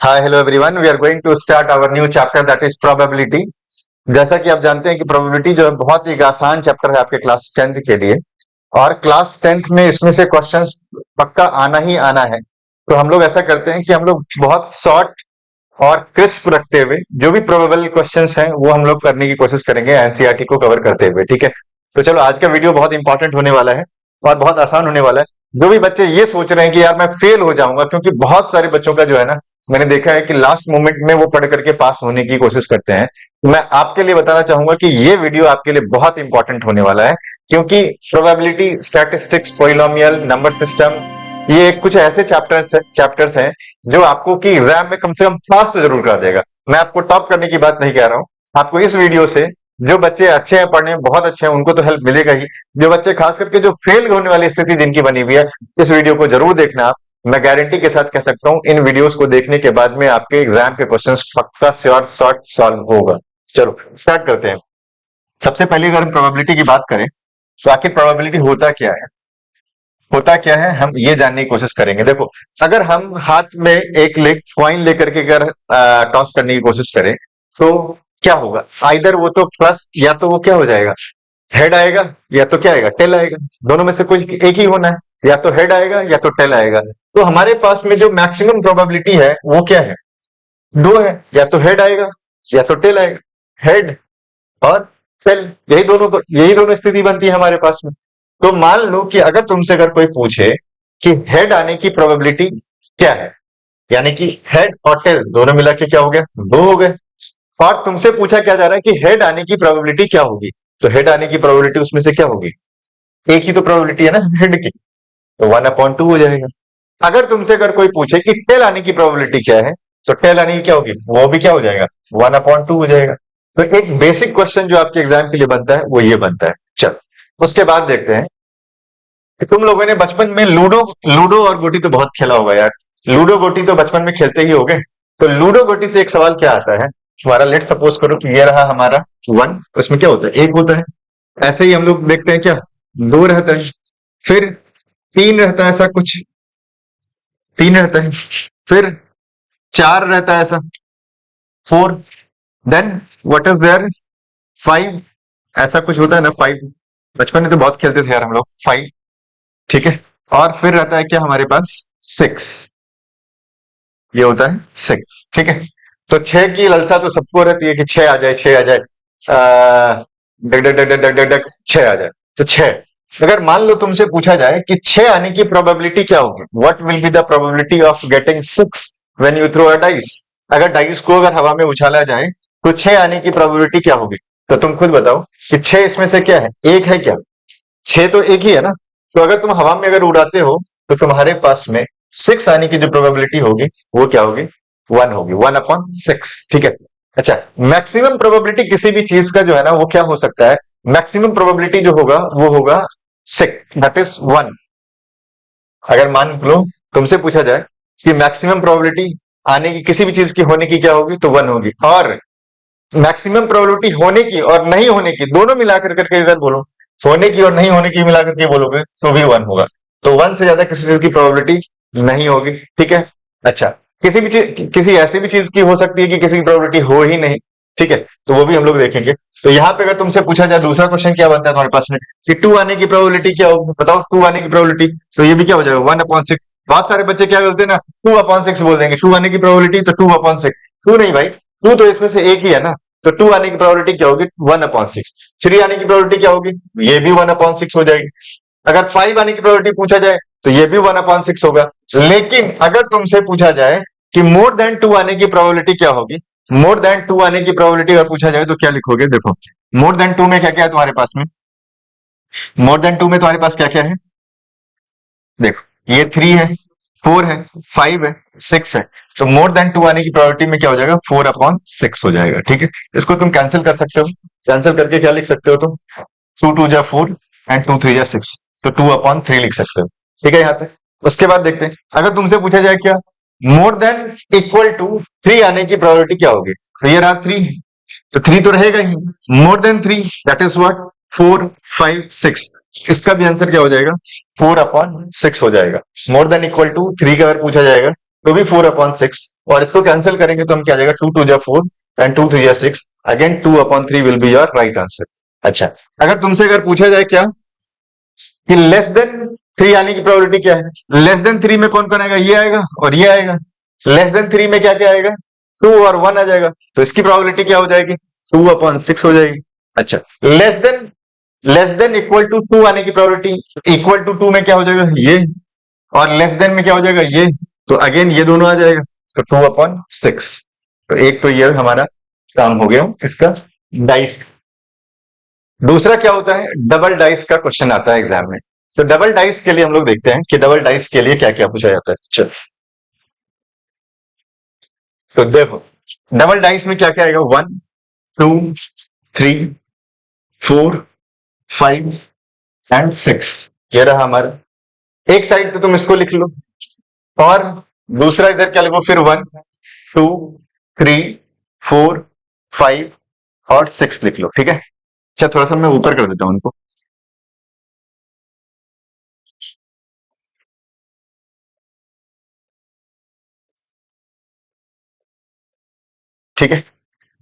Hi hello everyone, we are going to start our new chapter that is probability. जैसा कि आप जानते हैं कि प्रोबेबिलिटी जो है बहुत ही एक आसान चैप्टर है आपके क्लास 10th के लिए। और क्लास 10th में इसमें से क्वेश्चंस पक्का आना ही आना है। तो हम लोग ऐसा करते हैं कि हम लोग बहुत शॉर्ट और क्रिस्प रखते हुए जो भी प्रोबेबल क्वेश्चंस हैं वो हम लोग करने की कोशिश करेंगे एनसीईआरटी को कवर करते हुए। ठीक है, तो चलो आज का वीडियो बहुत इंपॉर्टेंट होने वाला है और बहुत आसान होने वाला है। जो भी बच्चे ये सोच रहे हैं कि यार मैं फेल हो जाऊंगा, क्योंकि बहुत सारे बच्चों का जो है ना, मैंने देखा है कि लास्ट मोमेंट में वो पढ़ करके पास होने की कोशिश करते हैं। तो मैं आपके लिए बताना चाहूंगा कि ये वीडियो आपके लिए बहुत इंपॉर्टेंट होने वाला है, क्योंकि probability, statistics, polynomial, number system, ये कुछ ऐसे चैप्टर्स हैं जो आपको कि एग्जाम में कम से कम पास तो जरूर कर देगा। मैं आपको टॉप करने की बात नहीं कह रहा हूं। आपको इस वीडियो से जो बच्चे अच्छे हैं, पढ़ने में बहुत अच्छे हैं, उनको तो हेल्प मिलेगा ही। जो बच्चे खास करके जो फेल होने वाली स्थिति जिनकी बनी हुई है, इस वीडियो को जरूर देखना आप। मैं गारंटी के साथ कह सकता हूं इन वीडियोस को देखने के बाद में आपके एग्जाम के क्वेश्चंस पक्का श्योर शॉर्ट सॉल्व होगा। चलो स्टार्ट करते हैं। सबसे पहले अगर हम प्रोबेबिलिटी की बात करें तो आखिर प्रोबेबिलिटी होता क्या है, होता क्या है हम ये जानने की कोशिश करेंगे। देखो, अगर हम हाथ में एक कॉइन लेकर के अगर टॉस करने की कोशिश करें तो क्या होगा? आइदर वो तो प्लस, या तो वो क्या हो जाएगा, हेड आएगा, या तो क्या आएगा, टेल आएगा। दोनों में से कुछ एक ही होना है, या तो हेड आएगा या तो टेल आएगा। तो हमारे पास में जो मैक्सिमम प्रोबेबिलिटी है वो क्या है? दो है, या तो हेड आएगा या तो टेल आएगा। हेड और टेल, यही दोनों स्थिति बनती है हमारे पास में। तो मान लो कि अगर तुमसे अगर कोई पूछे कि हेड आने की प्रोबेबिलिटी क्या है, यानी कि हेड और टेल दोनों मिला के क्या हो गया, दो हो गए। और तुमसे पूछा क्या जा रहा है कि हेड आने की प्रोबेबिलिटी क्या होगी, तो हेड आने की प्रोबेबिलिटी उसमें से क्या होगी, एक ही तो प्रोबेबिलिटी है ना हेड की, तो 1/2 हो जाएगा। अगर तुमसे अगर कोई पूछे कि टेल आने की प्रोबेबिलिटी क्या है, तो टेल आने की क्या होगी, वो भी क्या हो जाएगा, 1/2 हो जाएगा। तो एक बेसिक क्वेश्चन जो आपके एग्जाम के लिए बनता है वो ये बनता है। चल उसके बाद देखते हैं कि तुम लोगों ने बचपन में लूडो लूडो और गोटी तो बहुत खेला होगा यार। लूडो गोटी तो बचपन में खेलते ही होगे। तो लूडो गोटी से एक सवाल क्या आता है हमारा, लेट सपोज करो कि ये रहा हमारा 1, उसमें क्या होता है, एक होता है। ऐसे ही हम लोग देखते हैं क्या, 2 रहता है, फिर 3 रहता है, ऐसा कुछ 3 रहता है, फिर 4 रहता है, ऐसा 4, देन व्हाट इज देयर, 5, ऐसा कुछ होता है ना 5। बचपन में तो बहुत खेलते थे यार हम लोग 5। ठीक है, और फिर रहता है क्या हमारे पास 6, ये होता है 6। ठीक है, तो 6 की लालसा तो सबको रहती है कि 6 आ जाए, 6 आ जाए, डग डग डग डग डग डग 6 आ जाए। तो 6, अगर मान लो तुमसे पूछा जाए कि 6 आने की प्रोबेबिलिटी क्या होगी, what will be the probability of getting 6 when you throw a dice. अगर डाइस को अगर हवा में उछाला जाए तो 6 आने की प्रोबेबिलिटी क्या होगी? तो तुम खुद बताओ कि 6 इसमें से क्या है, एक है क्या? 6 तो एक ही है ना। तो अगर तुम हवा में अगर उड़ाते हो तो तुम्हारे पास में 6 आने की जो प्रोबेबिलिटी होगी वो क्या होगी, 1 होगी, 1/6। ठीक है, अच्छा, मैक्सिमम प्रोबेबिलिटी किसी भी चीज का जो है ना वो क्या हो सकता है, मैक्सिमम प्रोबेबिलिटी जो होगा वो होगा 6, दैट इज 1। अगर मान लो तुमसे पूछा जाए कि मैक्सिमम प्रोबेबिलिटी आने की किसी भी चीज की होने की क्या होगी, तो 1 होगी। और मैक्सिमम प्रोबेबिलिटी होने की और नहीं होने की दोनों मिलाकर करके अगर बोलो, होने की और नहीं होने की मिलाकर के बोलोगे तो भी 1 होगा। तो 1 से ज्यादा किसी चीज की प्रोबेबिलिटी नहीं होगी। ठीक है, अच्छा, किसी भी चीज, किसी ऐसी भी चीज की हो सकती है कि किसी की प्रोबेबिलिटी हो ही नहीं। ठीक है, तो वो भी हम लोग देखेंगे। तो यहाँ पे अगर तुमसे पूछा जाए दूसरा क्वेश्चन क्या बनता है तुम्हारे पास में कि 2 आने की प्रोबेबिलिटी क्या होगी, बताओ 2 आने की प्रोबेबिलिटी, तो ये भी क्या हो जाएगा, 1/6। बहुत सारे बच्चे क्या बोलते हैं ना, 2/6 बोल देंगे, 2 आने की प्रोबेबिलिटी तो 2/6। 2 नहीं भाई, 2 तो इसमें से एक ही है ना। तो 2 आने की प्रोबेबिलिटी क्या होगी, 1/6। 3 आने की प्रोबेबिलिटी क्या होगी, ये भी 1/6 हो जाएगी। अगर 5 आने की प्रोबेबिलिटी पूछा जाए तो ये भी 1/6 होगा। लेकिन अगर तुमसे पूछा जाए कि मोर देन 2 आने की प्रोबेबिलिटी क्या होगी, मोर देन 2 आने की प्रोबेबिलिटी अगर पूछा जाए तो क्या लिखोगे? देखो, मोर देन 2 में क्या क्या है तुम्हारे पास में, मोर देन 2 में तुम्हारे पास क्या क्या है, देखो ये 3 है, 4 है, 5 है, 6 है। तो मोर देन 2 आने की प्रोबेबिलिटी में क्या हो जाएगा, 4/6 हो जाएगा। ठीक है, इसको तुम कैंसिल कर सकते हो। कैंसिल करके क्या लिख सकते हो तुम, 2 2 जा 4 एंड 2 3 जा 6, तो 2/3 लिख सकते हो। ठीक है, यहाँ पे उसके बाद देखते हैं अगर तुमसे पूछा जाए क्या, मोर देन इक्वल टू 3 आने की प्रोबेबिलिटी क्या होगी, तो ये रहा 3, तो 3 तो रहेगा ही। More than 3 that is what, 4 5 6, इसका भी आंसर क्या हो जाएगा, 4/6 हो जाएगा। मोर देन इक्वल टू 3 का अगर पूछा जाएगा तो भी 4/6, और इसको कैंसिल करेंगे तो हम क्या आ जाएगा, 2 2 जा 4 एंड 2 3 जा 6, again 2/3 will be your right answer. अच्छा, अगर तुमसे अगर पूछा जाए क्या कि लेस देन 3 आने की प्रोबेबिलिटी क्या है, लेस देन 3 में कौन कौन आएगा, ये आएगा और ये आएगा। लेस देन 3 में क्या क्या आएगा, 2 और 1 आ जाएगा, तो इसकी प्रोबेबिलिटी क्या हो जाएगी, 2/6 हो जाएगी। अच्छा, लेस देन इक्वल टू 2 आने की प्रोबेबिलिटी, इक्वल टू 2 में क्या हो जाएगा, ये, और लेस देन में क्या हो जाएगा, ये, तो अगेन ये दोनों आ जाएगा, तो 2/6। तो एक तो ये हमारा काम हो गया इसका डाइस। दूसरा क्या होता है, डबल डाइस का क्वेश्चन आता है एग्जाम में। तो डबल डाइस के लिए हम लोग देखते हैं कि डबल डाइस के लिए क्या क्या पूछा जाता है। चलो, तो देखो डबल डाइस में क्या क्या आएगा, 1 2 3 4 5 एंड 6, ये रहा हमारा। एक साइड तो तुम इसको लिख लो, और दूसरा इधर क्या लिखो, फिर 1 2 3 4 5 और 6 लिख लो, ठीक है। अच्छा, थोड़ा सा मैं ऊपर कर देता हूं उनको। ठीक है।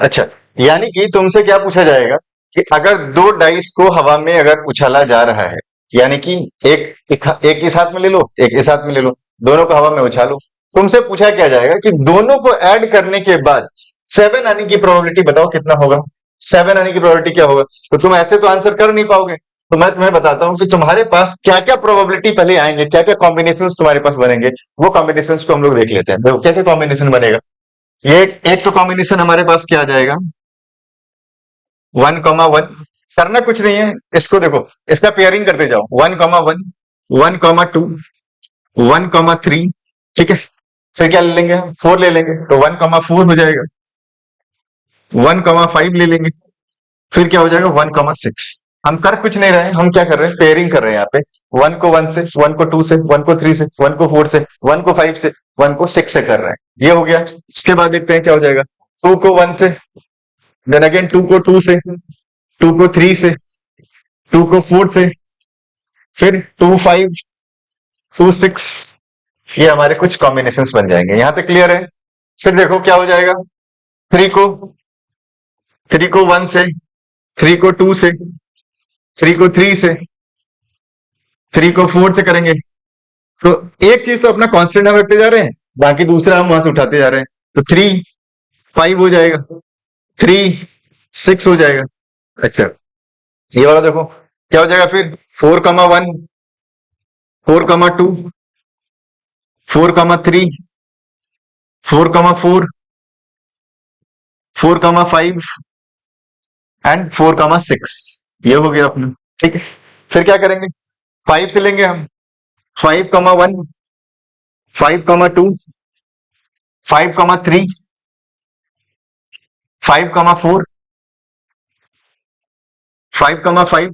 अच्छा, यानी कि तुमसे क्या पूछा जाएगा कि अगर दो डाइस को हवा में अगर उछाला जा रहा है, यानी कि एक इस हाथ में ले लो, एक इस हाथ में ले लो, दोनों को हवा में उछालो, तुमसे पूछा क्या जाएगा कि दोनों को ऐड करने के बाद 7 आने की प्रोबेबिलिटी बताओ कितना होगा। 7 आने की प्रोबेबिलिटी क्या होगा, तो तुम ऐसे तो आंसर कर नहीं पाओगे, तो मैं तुम्हें बताता हूं कि तुम्हारे पास क्या क्या प्रोबेबिलिटी पहले आएंगे, क्या क्या कॉम्बिनेशन तुम्हारे पास बनेंगे, वो कॉम्बिनेशन को हम लोग देख लेते हैं। देखो क्या क्या कॉम्बिनेशन बनेगा। ये एक तो कॉम्बिनेशन हमारे पास क्या आ जाएगा, 1,1, करना कुछ नहीं है, इसको देखो, इसका पेयरिंग करते जाओ, 1,1 1,2 1,3, ठीक है। फिर क्या ले लेंगे, 4 ले लेंगे, तो 1,4 हो जाएगा। 1,5 ले लेंगे, फिर क्या हो जाएगा, 1,6। हम कर कुछ नहीं रहे, हम क्या कर रहे हैं, पेयरिंग कर रहे हैं यहाँ पे। 1 को 1 से, 1 को 2 से, 1 को 3 से, 1 को 4 से, 1 को 5 से, 1 को 6 से कर रहे हैं, ये हो गया। इसके बाद देखते हैं क्या हो जाएगा, 2 को 1 से, देन अगेन 2 को 2 से, 2 को 3 से, 2 को 4 से, फिर 2 5 2 6, ये हमारे कुछ कॉम्बिनेशंस बन जाएंगे। यहां तक क्लियर है। फिर देखो क्या हो जाएगा, 3 को 1 से, 3 को 2 से, 3 को 3 से, 3 को 4 से करेंगे, तो एक चीज तो अपना कांस्टेंट हम रखते जा रहे हैं, बाकी दूसरा हम वहां से उठाते जा रहे हैं, तो 3 5 हो जाएगा, 3 6 हो जाएगा। अच्छा, ये वाला देखो क्या हो जाएगा, फिर 4,1 4,2 4,3 4,4 4,5 एंड 4,6, ये हो गया अपना, ठीक है। फिर क्या करेंगे, 5 से लेंगे हम, 5,1 5,2 5,3 5,4 5,5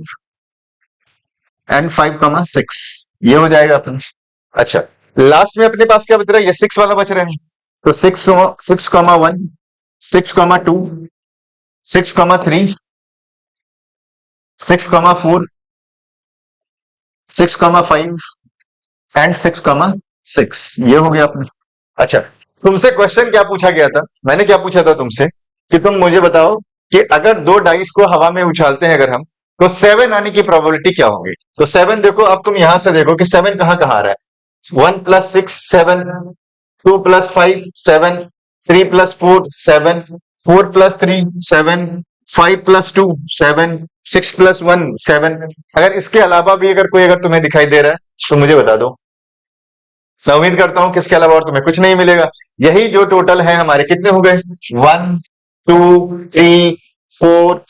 एंड 5,6, ये हो जाएगा अपना। अच्छा, लास्ट में अपने पास क्या बच रहा है, ये 6 वाला बच रहा है, तो 6,1 6,2 6,3 6,4 6,5 एंड 6,6, ये हो गया अपना। अच्छा, तुमसे क्वेश्चन क्या पूछा गया था, मैंने क्या पूछा था तुमसे कि तुम मुझे बताओ कि अगर दो डाइस को हवा में उछालते हैं अगर हम, तो 7 आने की प्रोबेबिलिटी क्या होगी। तो 7 देखो, अब तुम यहां से देखो कि 7 कहां कहां आ रहा है, 1 + 6 7, 2 + 5 7, 3 + 4 7, 4 + 3 7, 5 + 2 7, 6 + 1 7। अगर इसके अलावा भी अगर कोई अगर तुम्हें दिखाई दे रहा है तो मुझे बता दो। मैं उम्मीद करता हूं कि इसके अलावा और तुम्हें कुछ नहीं मिलेगा। यही जो टोटल है हमारे कितने हो गए, 1 2 3 4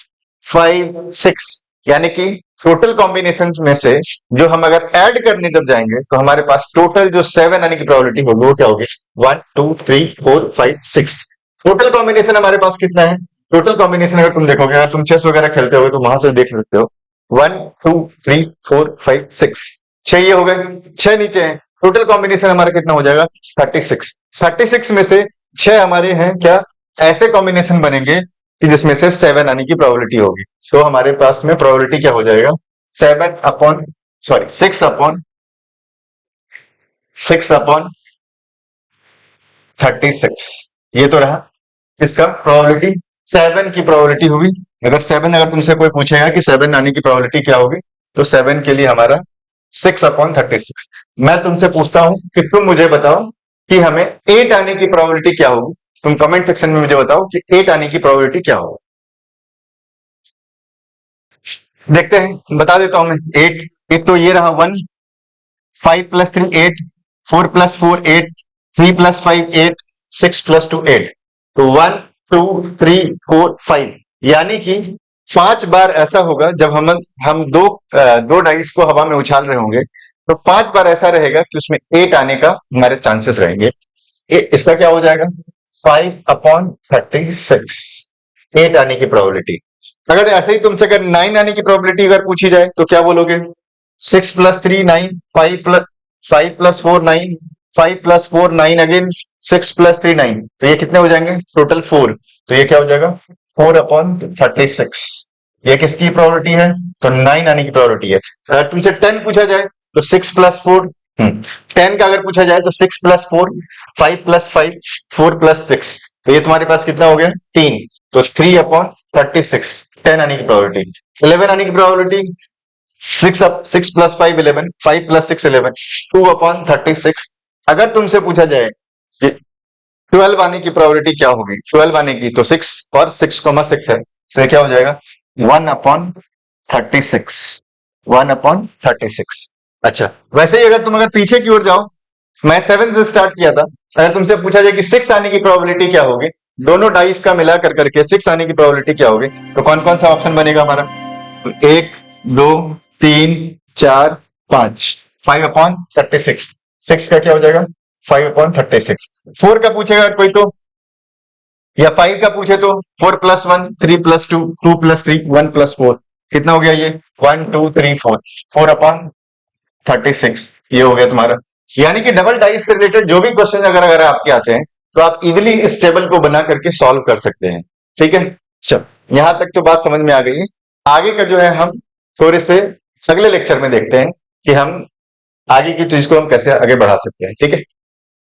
5 6, यानी कि टोटल कॉम्बिनेशन में से जो हम अगर ऐड करने जब जाएंगे तो हमारे पास टोटल जो 7 आने की प्रोबेबिलिटी होगी वो क्या होगी, 1 2 3 4 5 6। टोटल कॉम्बिनेशन हमारे पास कितना है, टोटल कॉम्बिनेशन अगर तुम देखोगे, अगर तुम चेस वगैरह खेलते हो तो वहां से देख सकते हो, 1 2 3 4 5 6, 6 ये हो गए, 6 नीचे हैं। टोटल कॉम्बिनेशन हमारा कितना हो जाएगा, 36। 36 में से 6 हमारे हैं क्या, ऐसे कॉम्बिनेशन बनेंगे कि जिसमें से 7 आने की प्रोबेबिलिटी होगी। तो हमारे पास में प्रोबेबिलिटी क्या हो जाएगा, 6/6 अपॉन 36। ये तो रहा इसका प्रोबेबिलिटी। 7 की प्रोबेबिलिटी हुई। अगर तुमसे कोई पूछेगा कि 7 आने की प्रोबेबिलिटी क्या होगी, तो 7 के लिए हमारा 6/36। मैं तुमसे पूछता हूं कि तुम मुझे बताओ कि हमें 8 आने की प्रोबेबिलिटी क्या होगी। तुम कमेंट सेक्शन में मुझे बताओ कि 8 आने की प्रोबेबिलिटी क्या होगी। देखते हैं, बता देता हूं मैं। 8, एक तो ये रहा 1, 5 + 3 8, 4 + 4 8, 3 + 5 8, 6 + 2 8। तो 1 2 3 4 5, यानी कि 5 बार ऐसा होगा जब हम दो डाइस को हवा में उछाल रहे होंगे, तो 5 बार ऐसा रहेगा कि उसमें 8 आने का हमारे चांसेस रहेंगे। इसका क्या हो जाएगा? 5/36, 8 आने की प्रोबेबिलिटी। अगर ऐसे ही तुमसे अगर 9 आने की प्रोबेबिलिटी अगर पूछी जाए तो क्या बोलोगे? 6 + 3 9, 5 + 4 9, 5 + 4 9 अगेन, 6 + 3 9। तो ये कितने हो जाएंगे? टोटल 4। तो ये क्या हो जाएगा? 4/36। ये किसकी प्रोबेबिलिटी है? तो 9 आने की प्रोबेबिलिटी है। अगर तुमसे 10 पूछा जाए तो 6 + 4, 10 का अगर पूछा जाए तो 6 + 4, 5 + 5, 4 + 6। तो ये तुम्हारे पास कितना हो गया? 3। तो 3/36, 10 आने की प्रोबेबिलिटी। 11 आने की प्रोबेबिलिटी, 6 + 5 11, 5 + 6 11, 2/36। अगर तुमसे पूछा जाए कि 12 आने की प्रोबेबिलिटी क्या होगी, 12 आने की, तो 6 और 6,6 है, तो ये क्या हो जाएगा? 1/36, 1/36। अच्छा, वैसे ही अगर पीछे की ओर जाओ, मैं 7 से स्टार्ट किया था। अगर तुमसे पूछा जाए कि 6 आने की प्रोबेबिलिटी क्या होगी, दोनों डाइस का मिलाकर करके 6 आने की प्रोबेबिलिटी क्या होगी, तो कौन कौन सा ऑप्शन बनेगा हमारा? 1 2 3 4 5, 5/36। 6 का क्या हो जाएगा? 5/36। 4 का पूछेगा कोई तो, या 5 का पूछे तो 4 + 1 3 + 2 2 + 3 1 + 4। कितना हो गया ये? 1 2 3 4, 4/36। ये हो गया तुम्हारा। यानी कि डबल डाइस से रिलेटेड जो भी क्वेश्चन अगर आपके आते हैं, तो आप इजिली इस टेबल को बना करके सॉल्व कर सकते हैं। ठीक है, चलो यहां तक तो बात समझ में आ गई है। आगे का जो है हम थोड़े से अगले लेक्चर में देखते हैं कि हम आगे की चीज को हम कैसे आगे बढ़ा सकते हैं। ठीक है।